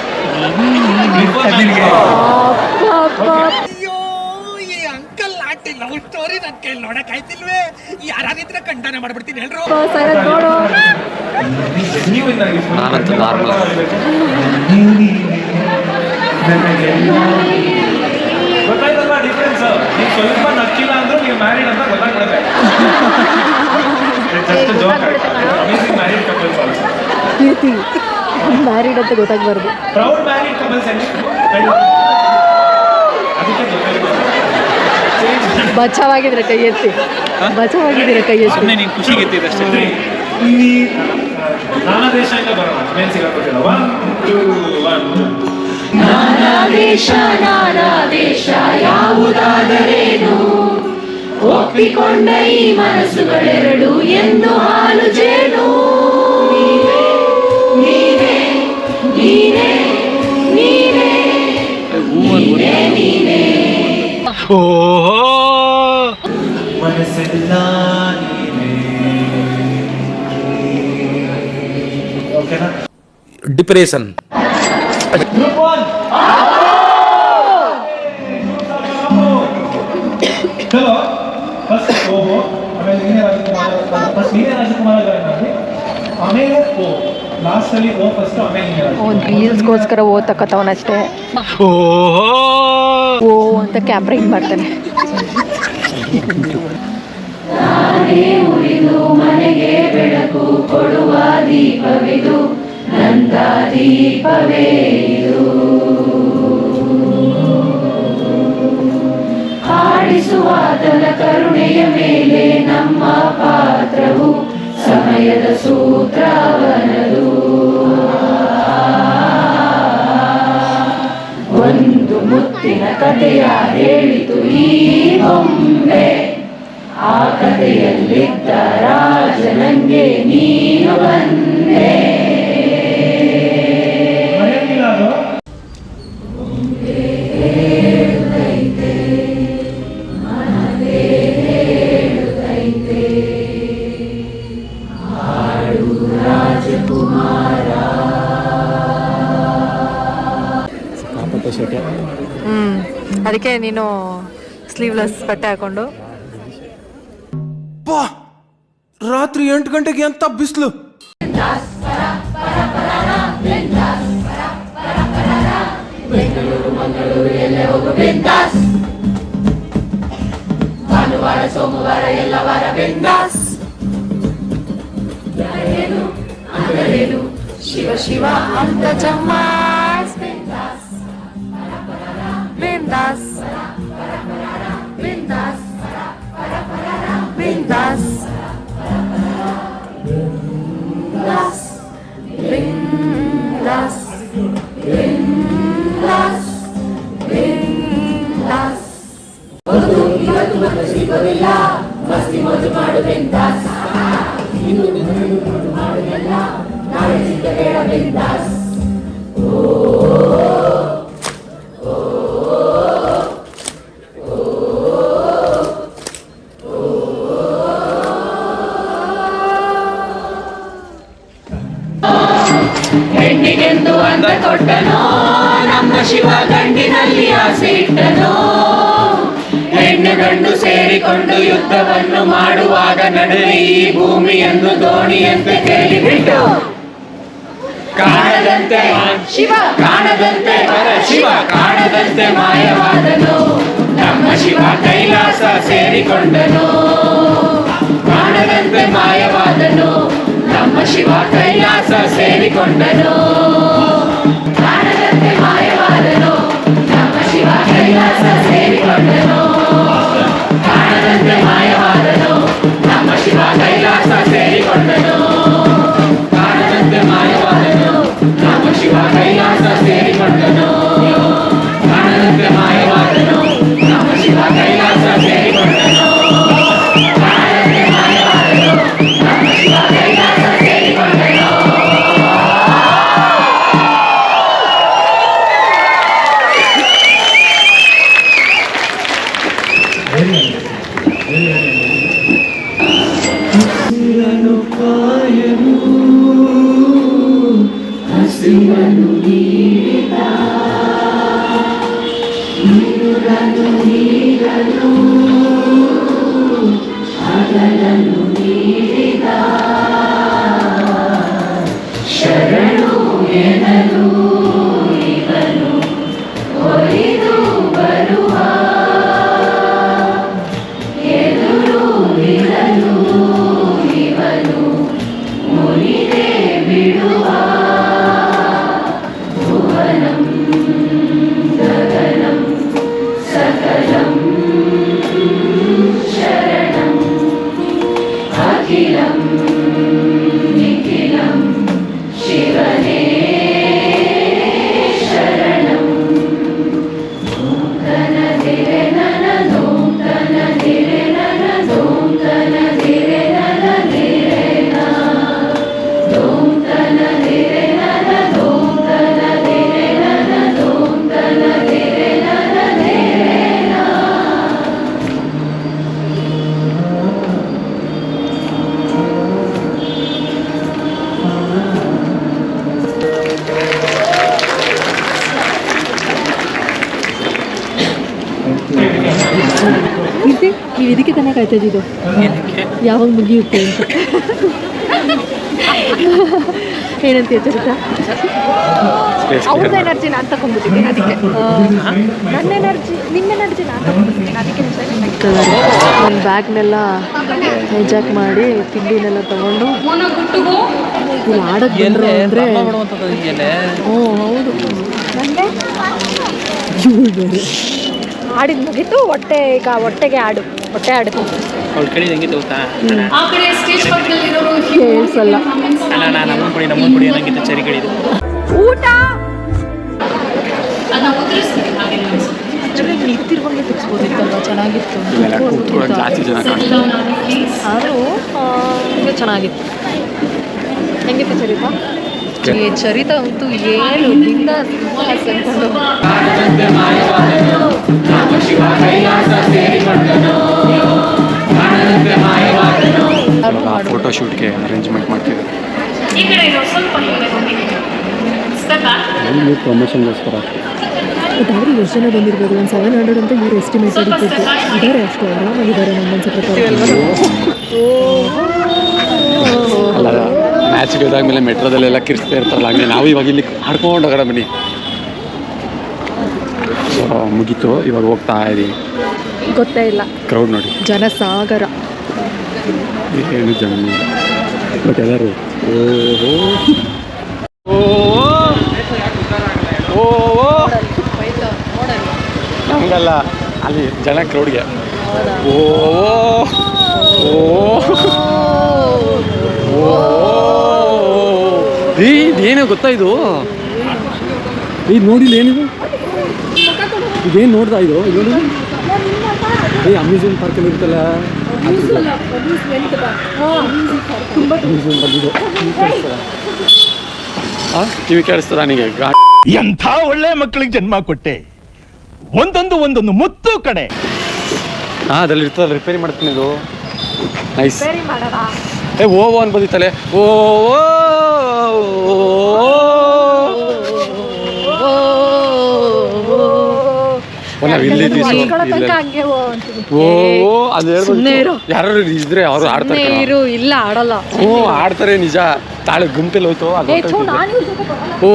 ಅಂಕಲ್ ಆಂಟಿ ಲವ್ ಸ್ಟೋರಿ ನನ್ನ ಕೈಲಿ ನೋಡಕ್ ಆಯ್ತಿಲ್ವೇ? ಯಾರಾದಿದ್ರೆ ಖಂಡನೆ ಮಾಡ್ಬಿಡ್ತೀನಿ ಎಲ್ರು. ನಾನಂತೂ ನಾರ್ಮಲ್. ಗೊತ್ತಾಯ್ತಲ್ಲ ಡಿಫ್ರೆನ್ಸ್? ನೀವು ಸ್ವಲ್ಪ ನಕ್ಕಿಲ್ಲ ಅಂದ್ರೂ ನೀವು ಮ್ಯಾರಿಡ್ ಅಂತ ಗೊತ್ತಾಗ್ಬಿಡುತ್ತೆ. Just joke. Amazing married couples also. Married ಅಂತ ಗೊತ್ತಾಗ್ಬಾರ್ದು. ಪ್ರೌಡ್ ಮ್ಯಾರಿಡ್ ಕಪಲ್ಸ್ ಅಲ್ಲಿ ಅದಕ್ಕೆ ಗೊತ್ತಾಗ್ತದೆ. ಬಚಾವಾಗಿದ್ರೆ ಕೈ ಎತ್ತಿ, ಬಚಾವಾಗಿದ್ರೆ ಕೈ ಎತ್ತಿ. ಸುಮ್ಮನೆ ನೀನು ಖುಷಿಗೆ ಎತ್ತಿದಷ್ಟೇ. ಇಲ್ಲಿ ನಾನಾ ದೇಶದಿಂದ ಬರೋಣ. ಮೇನ್ ಸಿಗಾಕೋತಿಲ್ಲ. 1 2 1 ನಾನಾ ದೇಶ ಯಾವುದಾದರೇನು, ಒಪ್ಪಿಕೊಂಡ ಈ ಮನಸ್ಸುಗಳೆರಡು ಎಂದು ಹಾಲು ಜೇನು. ನೀನೇ ನೀನೇ ನೀನೇ ನೀನೇ ನೀನೇ ಮನಸ್ಸೆಲ್ಲ ನೀನೇ. ಓಕೆನಾ? ಡಿಪ್ರೆಷನ್ ಗ್ರೂಪ್ 1 ಚಲೋ. ಫಸ್ಟ್ ಓ, ಆಮೇಲೆ ನೀನೇ ರಾಜಕುಮಾರ ಮಾಡಿ, ಆಮೇಲೆ ಓ ಲಾಸ್ಟ್ ಅಲ್ಲಿ ಓ ಫಸ್ಟ್, ಆಮೇಲೆ ನೀನೇ ರಾಜಕುಮಾರ. ಒಂದು ರೀಲ್ಸ್ಗೋಸ್ಕರ ಓದ್ತಕ್ಕಂಥವನಷ್ಟೇ ಓ ಅಂತ ಕ್ಯಾಮ್ರಾ ಹಿಂಗೆ ಮಾಡ್ತಾನೆ. ನಾನೇ ಉಳಿದು ಮನೆಗೆ ಬೆಳಕು ಕೊಡುವ ದೀಪವಿದು, ನಂದ ದೀಪವೇ ಇದು. ಹಾಡಿಸುವಾತನ ಕರುಣೆಯ ಮೇಲೆ ನಮ್ಮ ಪಾತ್ರವು, ಸಮಯದ ಸೂತ್ರವನದು. ಒಂದು ಮುತ್ತಿನ ಕಥೆಯ ಹೇಳಿತು ಈ ಬೊಂಬೆ, ಆ ಕಥೆಯಲ್ಲಿದ್ದ ರಾಜನಂಗೆ ನೀನು ಬಂದೆ. ಮರೆಯಂಗಿಲ್ಲ ಅದು. ಅದಕ್ಕೆ ನೀನು ಸ್ಲೀವ್ಲೆಸ್ ಬಟ್ಟೆ ಹಾಕೊಂಡು. ರಾತ್ರಿ 8 ಗಂಟೆಗೆ ಅಂತ ಬಿಸಿಲು. ಬೆಂಗಳೂರು ಮಂಗಳೂರು ಎಲ್ಲೇ ಹೋಗು ಬಿಂದಾಸ್, ಭಾನುವಾರ ಸೋಮವಾರ ಎಲ್ಲ ವಾರ ಬಿಂದಾಸ್. ಯಾರೇನು ಅಂದರೇನು ಶಿವ ಶಿವ ಅಂತ ಜಮಾಸ್. ಬಿಂದಾಸ್ ಬಿಂದಾಸ್ ಬಿಂದಾಸ್ ಬಿಂದಾಸ್ ಬಿಂದಾಸ್ ಬಿಂದಾಸ್ ಬಿಂದಾಸ್. ಇವತ್ತು ಮತ್ತೆ ಸಿಗೋದಿಲ್ಲ, ಮಸ್ತಿ ಮೋಜು ಮಾಡು ಬಿಂದಾಸ್. ಇಂದು ಮಾಡುವುದೆಲ್ಲ ನಾಳೆ ಸಿಗಬೇಡ ಬಿಂದಾಸ್. ಹೆಣ್ಣಿಗೆಂದು ಅಂದ ಕೊಟ್ಟನೋ ನಮ್ಮ ಶಿವ, ಗಂಡಿನಲ್ಲಿ ಆಸೆ ಇಟ್ಟನೋ. ಹೆಣ್ಣು ಹೆಣ್ಣು ಗಂಡು ಸೇರಿಕೊಂಡು ಯುದ್ಧವನ್ನು ಮಾಡುವಾಗ ನಡುವೆ ಈ ಭೂಮಿಯನ್ನು ದೋಣಿಯಂತೆ ತೇಲಿಬಿಟ್ಟು ಕಾಣದಂತೆ ಶಿವ ಕಾಣದಂತೆ ಶಿವ ಕಾಣದಂತೆ ಮಾಯವಾದನು ನಮ್ಮ ಶಿವ ಕೈಲಾಸ ಸೇರಿಕೊಂಡನು ಕಾಣದಂತೆ ಮಾಯವಾದನು ನಮ್ಮ ಶಿವ ಕೈಲಾಸ ಸೇರಿಕೊಂಡನು ಕಾಣದಂತೆ ಮಾಯವಾದನು ನಮ್ಮ ಶಿವ ಕೈಲಾಸ ಸೇರಿಕೊಂಡನು ಕಾಣದಂತೆ ಮಾಯವಾದನು ನಮ್ಮ ಶಿವ ಕೈಲಾಸ ಸೇರಿಕೊಂಡನು ಕಾಣದಂತೆ ಮಾಯವಾದನು ನಮ್ಮ ಶಿವ ಕೈಲಾಸ ಸೇರಿಕೊಂಡನು ಕಾಣದಂತೆ ಮಾಯವಾದನು ನಮ್ಮ ಶಿವ ಕೈಲಾಸ ಸೇರಿಕೊಂಡನು ಕಾಣದಂತೆ ಮಾಯವಾದನು ನಮ್ಮ ಶಿವ ಕೈಲಾಸ ಸೇರಿಕೊಂಡನು. ಹಸಿರನು ನೀಡಿದ ನೀರನು ನೀರನು ಹಗಲನ್ನು ನೀಡಿದ ಶರಣು ಎನಲು ಇವನು ಒಲಿದು ಬರುವ ಎದುರು ನಿಲ್ಲಲು ಇವನು ಮುನಿದೆ ಬಿಡುವ ಗಗನಂ ಸಕಲಂ ಶರಣಂ ಅಖಿಲಂ ನಿಖಿಲಂ ಶಿವನೇ ಶರಣಂ ನೂತನ ದಿರೆ ನನ ನೂತನ ದಿರೆ ನನ ನೂತನ ದಿರೆ ನನ ದಿರೆನ ನೂತನ ದಿರೆ ನನ ನೂತನ ದಿರೆ ನನ ನೂತನ ದಿರೆ ನನ ದಿರೆನ. ಕೀರ್ತಿ ನೀವು ಇದಕ್ಕೆ ತಾನೇ ಕಾಯ್ತಾ ಇದ್ದಿದ್ದು ಯಾವಾಗ ಮುಗಿಯುತ್ತೆ ಅಂತ ಏನಂತೀಯ ಚರಿತ ಅವ್ರದ್ದು ಎನರ್ಜಿ ನಾನು ತಗೊಂಡ್ಬಿಟ್ಟಿದ್ದೀನಿ ಅದಕ್ಕೆ ನನ್ನ ಎನರ್ಜಿ ನಿಮ್ಮ ಎನರ್ಜಿ ನಾನು ತಗೊಂಡ್ಬಿಟ್ಟಿದ್ದೀನಿ ಅದಕ್ಕೆ ನನ್ನ ಬ್ಯಾಗ್ನೆಲ್ಲ ಹೈಜಾಕ್ ಮಾಡಿ ತಿಂಡಿನೆಲ್ಲ ತಗೊಂಡು ಇಲ್ಲಿ ಆಡೋಕ್ಕೆ ಬಂದರು ಅಂದರೆ ಹ್ಞೂ ಹೌದು ಇವ್ರು ಬೇರೆ ಆಡಿದ್ ಮುಗೀತು ಹೊಟ್ಟೆ ಈಗ ಹೊಟ್ಟೆಗೆ ಆಡು ಹೊಟ್ಟೆ ಆಡುತ್ತೆ ಕೇಳಿಸಲ್ಲ ಊಟ ನಿಂತಿರುವಾಗಲೇ ತೆಗಿಸ್ಬೋದಿತ್ತಲ್ವ ಚೆನ್ನಾಗಿತ್ತು ಆದರೂ ಚೆನ್ನಾಗಿತ್ತು ಹೆಂಗಿತ್ತು ಚರಿತಾ ಚರಿತ ಅಂತೂ ಏನು ಫೋಟೋ ಶೂಟ್ಗೆ ಅರೇಂಜ್ಮೆಂಟ್ ಮಾಡ್ತಿದ್ದಾರೆ ಪ್ರಮೋಷನ್ಗೋಸ್ಕರ ಇದಾದ್ರೆ ಎಷ್ಟು ಜನ ಬಂದಿರ್ಬೋದು ಒಂದು 700 ಅಂತ ಇವ್ರು ಎಸ್ಟಿಮೇಟ್ ಇಟ್ಟಿದ್ದು ಇದ್ದಾರೆ ಅಷ್ಟು ಆರಾಮಾಗಿದ್ದಾರೆ ನಮ್ಮನ್ಸ ಪ್ರಕಾರ ಅಲ್ಲ ಮ್ಯಾಚ್ಗೆ ಹೋದಾದ್ಮೇಲೆ ಮೆಟ್ರೋದಲ್ಲೆಲ್ಲ ಕಿರಿಸ್ತಾ ಇರ್ತಾರಲ್ಲ ಹಂಗೆ ನಾವು ಇವಾಗ ಇಲ್ಲಿ ಆಡ್ಕೊಂಡು ಹೋಗೋಣ ಬನ್ನಿ. ಸೊ ಮುಗೀತು, ಇವಾಗ ಹೋಗ್ತಾ ಇದ್ದೀವಿ. ಗೊತ್ತೇ ಇಲ್ಲ ಕ್ರೌಡ್ ನೋಡಿ, ಜನಸಾಗರ ಏನು ಜನ ಬಟ್ ಎಲ್ಲರೂ ನಮಗಲ್ಲ ಅಲ್ಲಿ ಜನ ಕ್ರೌಡ್ಗೆ ಇದೇನು ಗೊತ್ತಾ ಇದು ನೋಡಿಲ್ಲ ಏನಿದು ಇದೇನು ನೋಡ್ತಾ ಇದು ನೋಡಿ ಅಮ್ಯೂಸ್ಮೆಂಟ್ ಪಾರ್ಕಲ್ಲಿ ಇರುತ್ತಲ್ಲ ಕಿವಿ ಕೇಳಿಸ್ತಾರ ನನಗೆ ಎಂಥ ಒಳ್ಳೆ ಮಕ್ಕಳಿಗೆ ಜನ್ಮ ಕೊಟ್ಟೆ, ಒಂದೊಂದು ಮುತ್ತು ಕಡೆ. ಅದ್ರಲ್ಲಿ ಇರ್ತದಲ್ಲ, ರಿಪೇರಿ ಮಾಡ್ತೀನಿ ಇದು. ನೈಸ್. ಓ ಅನ್ಬೋದಿತ್ತಲೆ ಇಲ್ಲಿ ಹಂಗೆ ಅದು ಯಾರು ಇದ್ರೆ ಅವರು ಆಡ್ತಾರೆ ಇರು ಇಲ್ಲ ಆಡಲ್ಲ ಆಡ್ತಾರೆ ನಿಜ ತಾಳೆ ಗುಂಪೆಲ್ಲ ಹೋಯ್ತು ಓ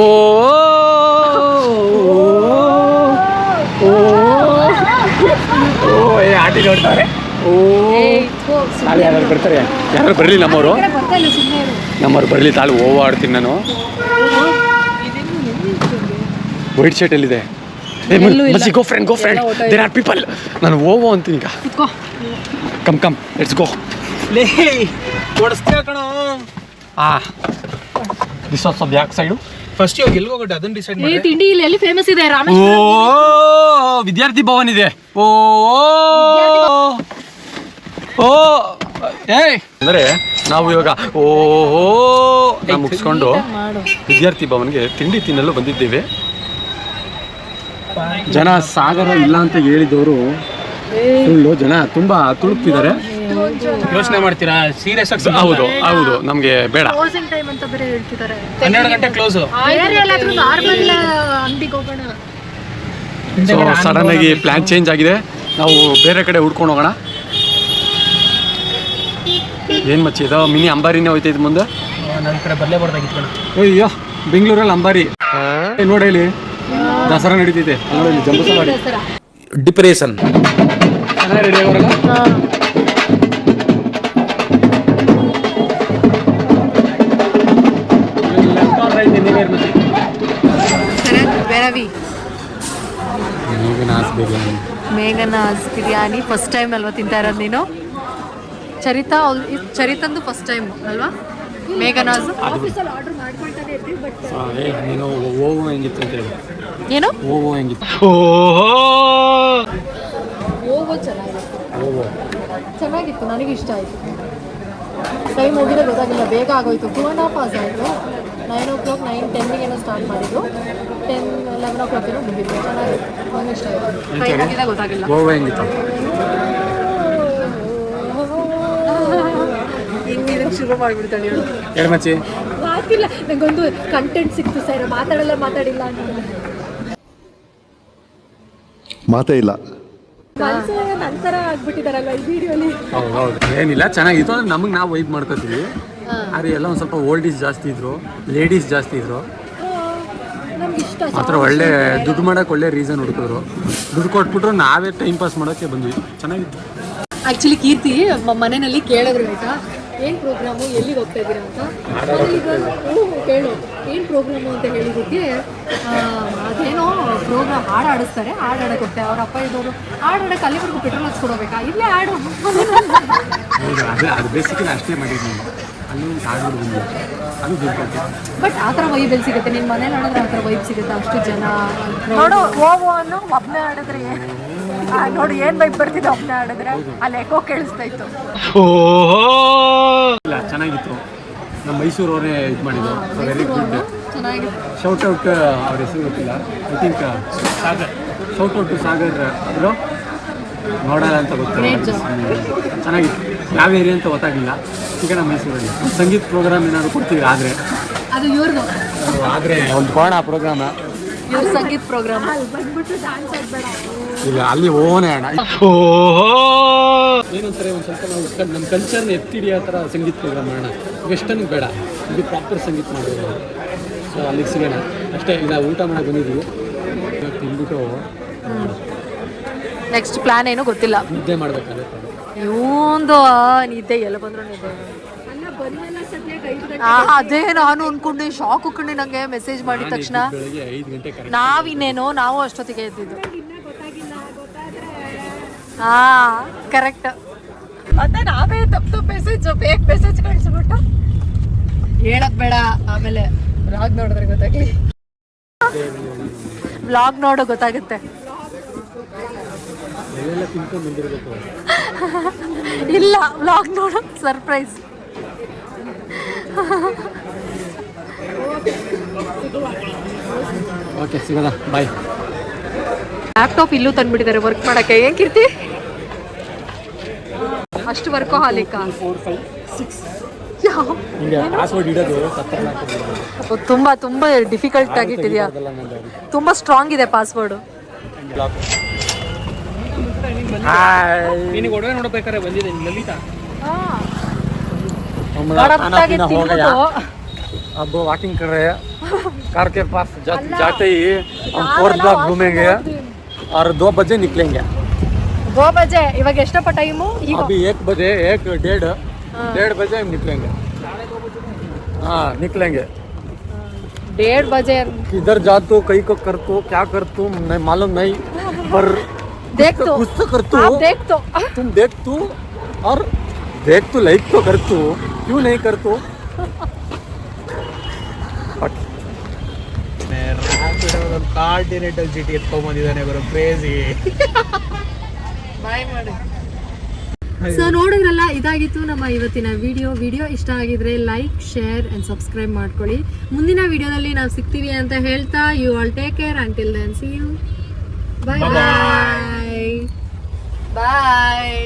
ಆಟಿ ನೋಡ್ತಾರೆ ಓ ತಾಳೆ ಯಾರು ಬರ್ತಾರೆ ಯಾರು ಬರಲಿ ನಮ್ಮವ್ರು ಬರಲಿ ತಾಳೆ ಓವೋ ಆಡ್ತೀನಿ ನಾನು ವೈಟ್ ಶರ್ಟ್ ಎಲ್ಲಿದೆ ಗೋ ಫ್ರೆಂಡ್ ದೇರ್ ಆರ್ ಪೀಪಲ್ ನಾನು ಓವೋ ಅಂತೀನಿ ಈಗ ಕಮ್ ಲೆಟ್ಸ್ ಗೋ ಕೊಡಿಸ್ತೇವೆ ಕಣೋ. This also back side first ಇವಾಗ ಎಲ್ಲಿ ಹೋಗೋದು ಅದನ್ನ ಡಿಸೈಡ್ ಮಾಡಿ. ತಿಂಡಿ ಇಲ್ಲಿ ಎಲ್ಲಿ ಫೇಮಸ್ ಇದೆ ಓ ವಿದ್ಯಾರ್ಥಿ ಭವನ್ ಇದೆ. ಓ ಏಯ್ ಅಂದರೆ ನಾವು ಇವಾಗ ಮುಗಿಸ್ಕೊಂಡು ವಿದ್ಯಾರ್ಥಿ ಭವನ್ಗೆ ತಿಂಡಿ ತಿನ್ನಲು ಬಂದಿದ್ದೇವೆ. ಜನ ಸಾಗರ ಇಲ್ಲ ಅಂತ ಹೇಳಿದವರು ಸುಳ್ಳು, ಜನ ತುಂಬಾ ತುಳುಕ್ತಿದ್ದಾರೆ. ಯೋಚನೆ ಮಾಡ್ತೀರಾ ಸೀರಿಯಸ್ ಆಗಿ? ಹೌದು ನಮ್ಗೆ ಬೇಡ. 12 ಗಂಟೆ ಕ್ಲೋಸ್. ಸಡನ್ ಆಗಿ ಪ್ಲಾನ್ ಚೇಂಜ್ ಆಗಿದೆ, ನಾವು ಬೇರೆ ಕಡೆ ಹುಡ್ಕೊಂಡು ಹೋಗೋಣ. ಏನ್ ಮಚ್ಚಿ ಇದು ಮಿನಿ ಅಂಬಾರಿನೇ ಹೋಯ್ತೈತೆ ಮುಂದೆ. ನನ್ನ ಕಡೆ ಬರಲೇಬಾರ್ದಾಗಿತ್ತು. ಅಯ್ಯೋ ಬೆಂಗಳೂರಲ್ಲಿ ಅಂಬಾರಿ ನೋಡಿ, ಇಲ್ಲಿ ದಸರಾ ನಡೀತಿದೆ ನೋಡಿ, ಇಲ್ಲಿ ಜಂಬೂ ಸವಾರಿ. ಡಿಪ್ರೆಷನ್ ಚೆನ್ನಾಗಿ ರೆಡಿ ಆಗೋರಲ್ಲ. ಮೇಘನಾಸ್ ಬಿರಿಯಾನಿ ಫಸ್ಟ್ ಟೈಮ್ ಅಲ್ವಾ ತಿಂತಾ ಇರೋದು ನೀನು? ಚರಿತಂದು ಫಸ್ಟ್ ಟೈಮ್ ಅಲ್ವಾ ಮೇಘನಾಸ್? ನೀನು ಓವೋ ಹೆಂಗಿತ್ತು ಅಂತ ಹೇಳಿ. ಏನು ಓವೋ ಹೆಂಗಿತ್ತು? ಓವೋ ಚೆನ್ನಾಗಿತ್ತು, ನನಗೆ ಇಷ್ಟ ಆಯಿತು. ಟೈಮ್ ಹೋಗಿದ್ರೆ ಗೊತ್ತಾಗಿಲ್ಲ, ಬೇಗ ಆಗೋಯ್ತು. 2.5 hours ಆಯಿತು. 9 o'clock 9-10 ಏನೋ ಸ್ಟಾರ್ಟ್ ಮಾಡಿದ್ದು, 10-11 o'clock ಏನೋ ಮುಗಿದ್ದು. ಚೆನ್ನಾಗಿತ್ತು, ನನಗೆ ಇಷ್ಟ ಆಯಿತು. ಟೈಮ್ ಹೋಗಿದ್ರೆ ಗೊತ್ತಾಗಿಲ್ಲ. ಓವೋ ಹೆಂಗಿತ್ತು? ಹಿಂಗೆ ಶುರು ಮಾಡಿಬಿಡ್ತಾಳೆ ಹೇಳು. ಎರಡು ಮಚ್ಚಿ ಮಾತಿಲ್ಲ, ನಂಗೊಂದು ಕಂಟೆಂಟ್ ಸಿಕ್ತು ಸರ್, ಮಾತಾಡಿಲ್ಲ ಅಂತ ಮಾತೇ ಇಲ್ಲ. ನಂತರ ಆಗ್ಬಿಟ್ಟಿದಾರಲ್ಲ ಈ ವಿಡಿಯೋಲಿ. ಹೌದು ಏನಿಲ್ಲ, ಚೆನ್ನಾಗಿತ್ತು. ಅಂದ್ರೆ ನಮಗೆ ನಾವು ವೈಬ್ ಮಾಡ್ಕೋತೀವಿ. ಆದರೆ ಎಲ್ಲ ಒಂದು ಸ್ವಲ್ಪ ಓಲ್ಡೀಸ್ ಜಾಸ್ತಿ ಇದ್ರು, ಲೇಡೀಸ್ ಜಾಸ್ತಿ ಇದ್ರು. ನಮ್ಗೆ ಇಷ್ಟ. ಆ ಥರ ಒಳ್ಳೆ ದುಡ್ಡು ಮಾಡೋಕೆ ಒಳ್ಳೆ ರೀಸನ್ ಹುಡುಕಿದ್ರು. ದುಡ್ಡು ಕೊಟ್ಬಿಟ್ರು ನಾವೇ ಟೈಮ್ ಪಾಸ್ ಮಾಡೋಕ್ಕೆ ಬಂದ್ವಿ. ಚೆನ್ನಾಗಿತ್ತು. ಆ್ಯಕ್ಚುಲಿ ಕೀರ್ತಿ ಮನೆಯಲ್ಲಿ ಕೇಳಿದ್ರು ಆಯಿತಾ, ಏನು ಪ್ರೋಗ್ರಾಮು, ಎಲ್ಲಿಗೆ ಹೋಗ್ತಾ ಇದ್ದೀರಾ ಅಂತ. ಕೇಳು ಏನು ಪ್ರೋಗ್ರಾಮು ಅಂತ ಹೇಳಿದ್ದಕ್ಕೆ, ಅದೇನೋ ಪ್ರೋಗ್ರಾಮ್ ಹಾಡು ಆಡಿಸ್ತಾರೆ, ಹಾಡು ಆಡೋಕೆ ಹೋಗ್ತಾರೆ. ಅವ್ರ ಅಪ್ಪ ಇದ್ದವರು ಹಾಡು ಆಡೋಕೆ ಅಲ್ಲಿವರೆಗೂ ಪೆಟ್ರೋಲ್ ಹಾಕ್ಸ್ಕೊಡ್ಬೇಕಾ, ಇಲ್ಲೇ ಹಾಡು. ಅದು ಬೇಸಿಕಲಿ ಅಷ್ಟೇ ಮಾಡಿದ್ವಿ, ಅಲ್ಲಿ ಹಾಡು ಅದು ದುಡ್ಡು. ಬಟ್ ಆ ಥರ ವೈಬ್ ಎಲ್ಲಿ ಸಿಗುತ್ತೆ? ನಿಮ್ಮ ಮನೇಲಿ ಆಡಿದ್ರೆ ಆ ಥರ ವೈಬ್ ಸಿಗುತ್ತೆ? ಅಷ್ಟು ಜನ ನೋಡು, ಓವೋ ಅನ್ನೋ ಒಬ್ಬನೇ ಆಡಿದ್ರೆ ನೋಡಿ ಏನು ವೈಬ್ ಬರ್ತಿದೆ. ಒಬ್ಬನೇ ಆಡಿದ್ರೆ ಅಲ್ಲಿ ಎಕೋ ಕೇಳಿಸ್ತಾ ಇತ್ತು. ಇಲ್ಲ ಚೆನ್ನಾಗಿತ್ತು. ನಮ್ಮ ಮೈಸೂರವರೇ ಇದು ಮಾಡಿದ್ದು, ವೆರಿ ಗುಡ್. ಚೆನ್ನಾಗಿತ್ತು. ಶೌಟ್ ಔಟ್ ಅವ್ರ ಹೆಸರು ಗೊತ್ತಿಲ್ಲ, I think Sagar. Shout out Sagar ಅವರು ನೋಡಲ್ಲ ಅಂತ ಗೊತ್ತಿಲ್ಲ. ಚೆನ್ನಾಗಿತ್ತು. ಯಾವ ಏರಿಯಾ ಅಂತ ಗೊತ್ತಾಗಲಿಲ್ಲ. ಈಗ ನಮ್ಮ ಮೈಸೂರಲ್ಲಿ ಸಂಗೀತ ಪ್ರೋಗ್ರಾಮ್ ಏನಾದ್ರು ಕೊಡ್ತೀವಿ, ಆದರೆ ಅದು ಇವ್ರದ್ದು, ಆದರೆ ಒಂದು ಕೋಣ ಪ್ರೋಗ್ರಾಮ, ಇವ್ರ ಸಂಗೀತ ಪ್ರೋಗ್ರಾಮ್. ಬಂದ್ಬಿಟ್ಟು ಡ್ಯಾನ್ಸ್ ಆಡ್ಬೇಡ. ಇಲ್ಲ ಅಲ್ಲಿ ಓನೇ ಅಣ್ಣ. ಏನಂತಾರೆ, ಒಂದು ಸ್ವಲ್ಪ ನಾವು ನಮ್ಮ ಕಲ್ಚರ್ನ ಎತ್ತಿಡಿಯೋ ಥರ ಸಂಗೀತ ಪ್ರೋಗ್ರಾಮ್ ಮಾಡೋಣ. ವೆಸ್ಟರ್ನ್ ಬೇಡ, ಇದು ಪ್ರಾಪರ್ ಸಂಗೀತ ಮಾಡೋದು. ಸೊ ಅಲ್ಲಿಗೆ ಸಿಗೋಣ ಅಷ್ಟೇ. ಈಗ ಊಟ ಮಾಡೋಕೆ ಬಂದಿದ್ದೀವಿ, ತಿಂದ್ಬಿಟ್ಟು ನೆಕ್ಸ್ಟ್ ಪ್ಲಾನ್ ಏನೋ ಗೊತ್ತಿಲ್ಲ. ನಿದ್ದೆ ಮಾಡಬೇಕಾದ್ರೆ ಇವಂದು ನಿದ್ದೆ ಎಲ್ಲ ಬಂದ್ರು ನಿದ್ದೆ. ಅದೇ ನಾನು ಅನ್ಕೊಂಡೆ, ಶಾಕ್ ಹೋಗ್ಕೊಂಡೆ. ನಂಗೆ ಮೆಸೇಜ್ ಮಾಡಿದ ತಕ್ಷಣ ಬೆಳಗ್ಗೆ 5 ಗಂಟೆ ನಾವಿನ್ನೇನೋ ನಾವು ಅಷ್ಟೊತ್ತಿಗೆ ಎದ್ದಿದ್ದು. ಹಾ ಕರೆಕ್ಟ್. ಮತ್ತೆ ನಾವೇ ತಪ್ಪು ಮೆಸೇಜ್ ಬೇಗ ಮೆಸೇಜ್ ಕಳಿಸ್ಬಿಟ್ಟು ಹೇಳಕ್ ಬೇಡ, ಆಮೇಲೆ ವ್ಲಾಗ್ ನೋಡಿದ್ರೆ ಗೊತ್ತಾಗ್ಲಿ. ವ್ಲಾಗ್ ನೋಡೋ ಗೊತ್ತಾಗುತ್ತೆ. ತಿನ್ಕೊಂಡು ಬಂದಿರಬೇಕು. ಇಲ್ಲ, ವ್ಲಾಗ್ ನೋಡೋ ಸರ್ಪ್ರೈಸ್. ಓಕೆ ಸಿಗೋದಾ, ಬಾಯ್. ಲ್ಯಾಪ್ಟಾಪ್ ಇಲ್ಲೂ ತಂದ್ಬಿಟ್ಟಿದ್ದಾರೆ ವರ್ಕ್ ಮಾಡಕ್ಕೆ. ಏನ್ ಕೀರ್ತಿ ಅಷ್ಟು ವರ್ಕೋಹಾಲಿಕ? ತುಂಬಾ ತುಂಬಾ ಡಿಫಿಕಲ್ಟ್ ಆಗಿಟ್ಟಿದ್ಯಾ? ತುಂಬಾ ಸ್ಟ್ರಾಂಗ್ ಇದೆ ಪಾಸ್ವರ್ಡ್. ನಿನಗೆ ಒಡವೆ ನೋಡ್ಬೇಕಾದ್ರೆ ಬಂದಿದೆ ಲಲಿತಾ अब वॉकिंग कर रहे हैं कार के पास जाते ही हम 4 ब्लॉक घूमेंगे और 2 बजे निकलेंगे 2 बजे ಇವಾಗ ಎಷ್ಟಪ್ಪ ಟೈಮು ಈಗ अभी 1 बजे 1:30 बजे हम निकलेंगे हाँ निकलेंगे 1:30 बजे किधर जा तो कहीं को कर तो क्या कर तू मैं मालूम नहीं पर देख तो कुछ तो कर तू आप देख तो तुम देख तू और देख तू लाइक तो कर तू क्यों नहीं कर तू ಕಾಂಟಿನೆಂಟಲ್ ಸಿಟಿ ಎತ್ಕೊಂಡ್ಬಂದಿದ್ದಾನೆ ಬರೋ ಕ್ರೇಜಿ. ಬಾಯ್ ಮಾಡಿ. ಸೊ ನೋಡಿದ್ರಲ್ಲ, ಇದಾಗಿತ್ತು ನಮ್ಮ ಇವತ್ತಿನ ವಿಡಿಯೋ ಇಷ್ಟ ಆಗಿದ್ರೆ ಲೈಕ್, ಶೇರ್ ಅಂಡ್ ಸಬ್ಸ್ಕ್ರೈಬ್ ಮಾಡ್ಕೊಳ್ಳಿ. ಮುಂದಿನ ವಿಡಿಯೋದಲ್ಲಿ ನಾವು ಸಿಗ್ತೀವಿ ಅಂತ ಹೇಳ್ತಾ, you all take care until then see you. Bye bye.